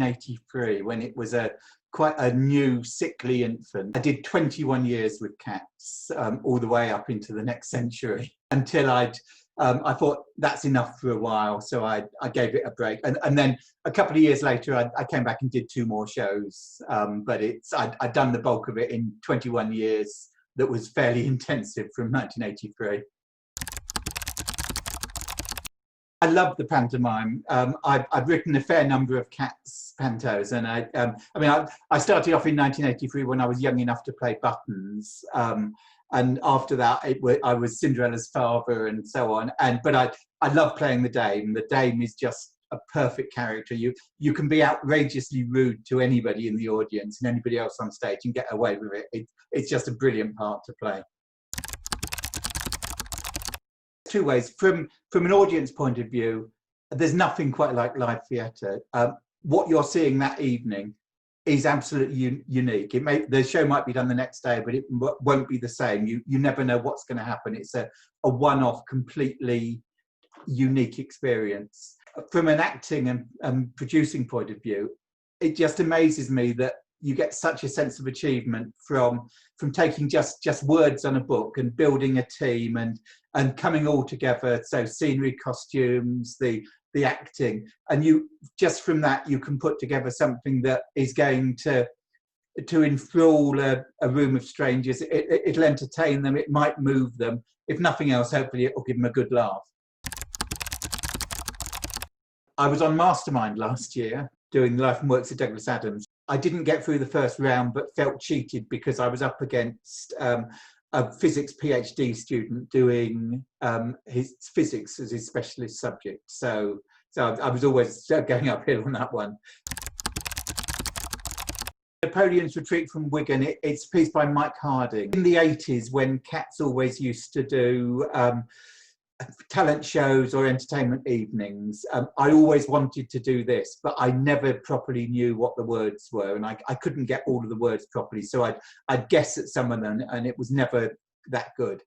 1983, when it was quite a new, sickly infant. I did 21 years with cats, all the way up into the next century, until I thought that's enough for a while, so I gave it a break. And then a couple of years later, I came back and did 2 more shows, but I'd done the bulk of it in 21 years. That was fairly intensive from 1983. I love the pantomime. I've written a fair number of cats pantos, and I started off in 1983 when I was young enough to play Buttons, and after that I was Cinderella's father and so on. But I love playing the Dame. The Dame is just a perfect character. You can be outrageously rude to anybody in the audience and anybody else on stage and get away with it. It's just a brilliant part to play. 2 ways. From an audience point of view, there's nothing quite like live theatre. What you're seeing that evening is absolutely unique. The show might be done the next day, but it won't be the same. You never know what's going to happen. It's a one-off, completely unique experience. From an acting and producing point of view, it just amazes me that you get such a sense of achievement from taking just words on a book and building a team and coming all together. So scenery, costumes, the acting, and just from that you can put together something that is going to enthrall a room of strangers. It'll entertain them, it might move them. If nothing else, hopefully it will give them a good laugh. I was on Mastermind last year doing the Life and Works of Douglas Adams. I didn't get through the first round, but felt cheated because I was up against a physics PhD student doing his physics as his specialist subject. So I was always going uphill on that one. Napoleon's Retreat from Wigan, it's a piece by Mike Harding. In the 80s, when Cats always used to do talent shows or entertainment evenings, I always wanted to do this, but I never properly knew what the words were, and I couldn't get all of the words properly, so I'd guess at some of them, and it was never that good.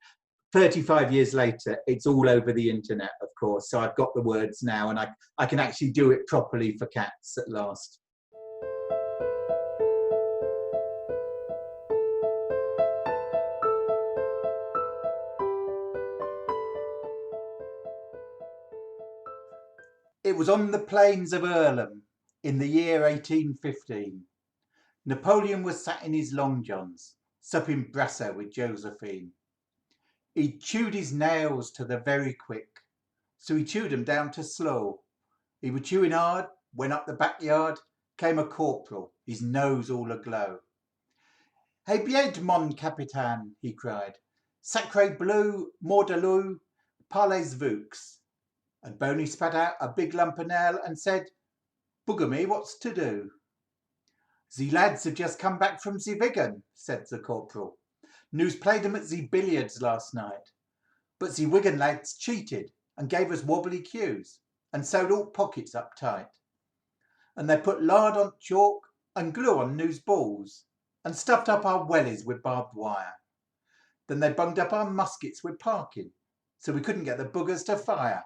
35 years later, it's all over the internet, of course, so I've got the words now, and I can actually do it properly for cats at last. It was on the plains of Earlham in the year 1815. Napoleon was sat in his long johns, supping brasser with Josephine. He chewed his nails to the very quick, so he chewed 'em down to slow. He was chewing hard when up the backyard came a corporal, his nose all aglow. "Hey bied, mon capitaine," he cried, "sacre bleu, mordalou, parlez vaux." And Boney spat out a big lump of nail and said, "Bugger me, what's to do?" "Ze lads have just come back from ze Wigan," said the corporal. "News played 'em at ze billiards last night. But ze Wigan lads cheated and gave us wobbly cues and sewed all pockets up tight. And they put lard on chalk and glue on news balls and stuffed up our wellies with barbed wire. Then they bunged up our muskets with parking so we couldn't get the buggers to fire.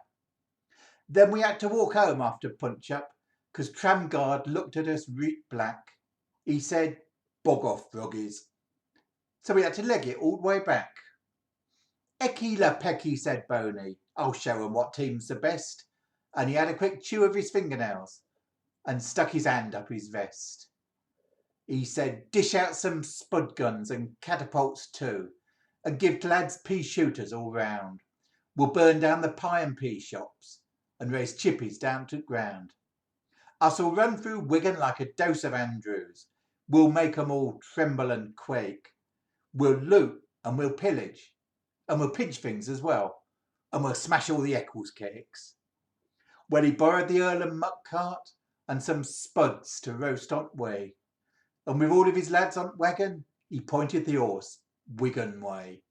Then we had to walk home after punch-up, 'cause Tramguard looked at us reet black. He said, 'Bog off, froggies.' So we had to leg it all the way back." "Ecky la pecky," said Boney. "I'll show 'em what team's the best." And he had a quick chew of his fingernails and stuck his hand up his vest. He said, "Dish out some spud guns and catapults too, and give lads pea shooters all round. We'll burn down the pie and pea shops and raise chippies down to ground. Us'll run through Wigan like a dose of Andrews. We'll make 'em all tremble and quake. We'll loot and we'll pillage, and we'll pinch things as well, and we'll smash all the Eccles cakes." Well, he borrowed the Earlham muck cart and some spuds to roast on way, and with all of his lads on wagon, he pointed the horse Wigan way.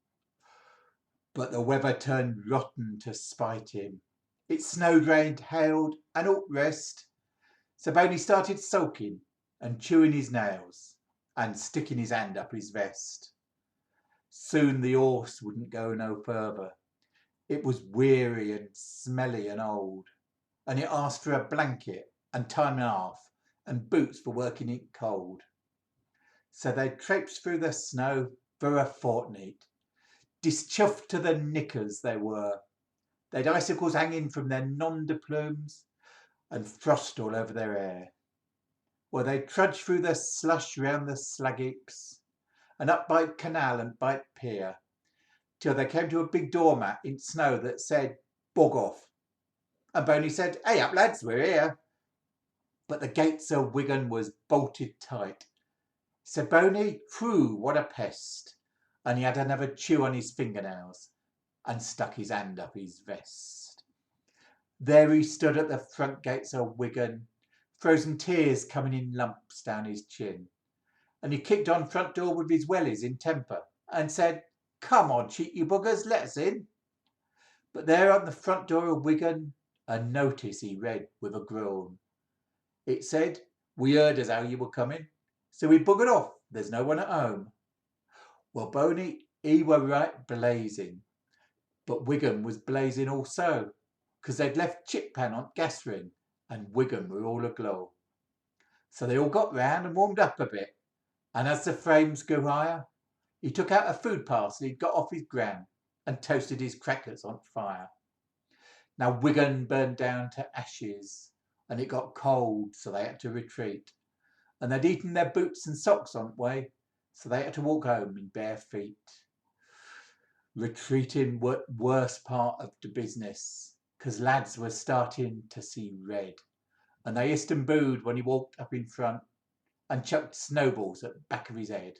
But the weather turned rotten to spite him. It snowed, rained, hailed, and all rest. So Boney started sulking and chewing his nails and sticking his hand up his vest. Soon the horse wouldn't go no further. It was weary and smelly and old, and it asked for a blanket and time and a half and boots for working it cold. So they traipsed through the snow for a fortnight, dischuffed to the knickers they were. They'd icicles hanging from their nonder plumes and frost all over their hair. Well, they trudged through the slush round the slag heaps and up by canal and by pier till they came to a big doormat in snow that said, "Bog off." And Boney said, "Hey up, lads, we're here." But the gates of Wigan was bolted tight. Said Boney, "Phew, what a pest." And he had another chew on his fingernails and stuck his hand up his vest. There he stood at the front gates of Wigan, frozen tears coming in lumps down his chin. And he kicked on front door with his wellies in temper and said, "Come on, cheat you buggers, let us in." But there on the front door of Wigan, a notice he read with a groan. It said, "We heard as how you were coming, so we buggered off, there's no one at home." Well, Boney, he were right blazing, but Wigan was blazing also, 'cause they'd left Chippan on gas ring and Wigan were all aglow. So they all got round and warmed up a bit, and as the flames grew higher, he took out a food parcel he'd got off his gran and toasted his crackers on fire. Now Wigan burned down to ashes, and it got cold, so they had to retreat. And they'd eaten their boots and socks on the way, so they had to walk home in bare feet. Retreating were worst part of the business, 'cause lads were starting to see red, and they hissed and booed when he walked up in front and chucked snowballs at the back of his head.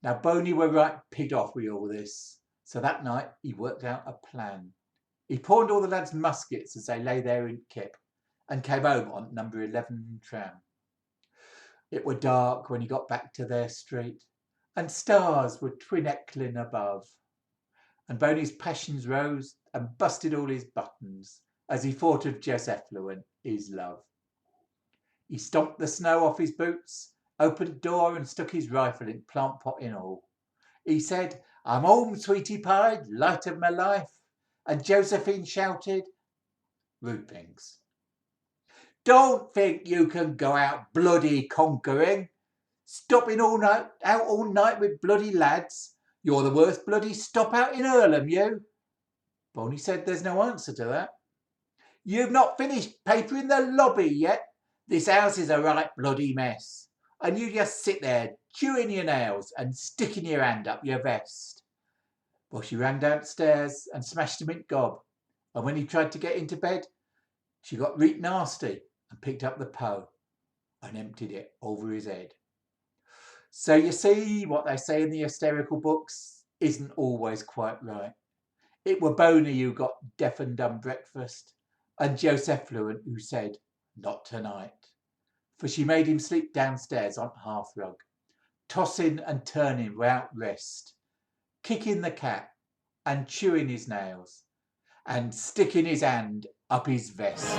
Now Boney were right pigged off with all this, so that night he worked out a plan. He pawned all the lads' muskets as they lay there in kip, and came home on number 11 tram. It were dark when he got back to their street, and stars were twin-eckling above. And Boney's passions rose and busted all his buttons as he thought of Jess Effluent, his love. He stomped the snow off his boots, opened the door and stuck his rifle in plant pot in all. He said, "I'm home, sweetie pie, light of my life." And Josephine shouted, "Rude things. Don't think you can go out bloody conquering, stopping out all night with bloody lads. You're the worst bloody stop out in Earlham, you." Boney said, "There's no answer to that." "You've not finished papering the lobby yet. This house is a right bloody mess, and you just sit there chewing your nails and sticking your hand up your vest." Well, she ran downstairs and smashed him in gob, and when he tried to get into bed, she got reet nasty and picked up the Poe and emptied it over his head. So you see, what they say in the hysterical books isn't always quite right. It were Boney who got deaf and dumb breakfast, and Joseph Effluent who said, "Not tonight," for she made him sleep downstairs on hearthrug, tossing and turning without rest, kicking the cat and chewing his nails and sticking his hand up his vest.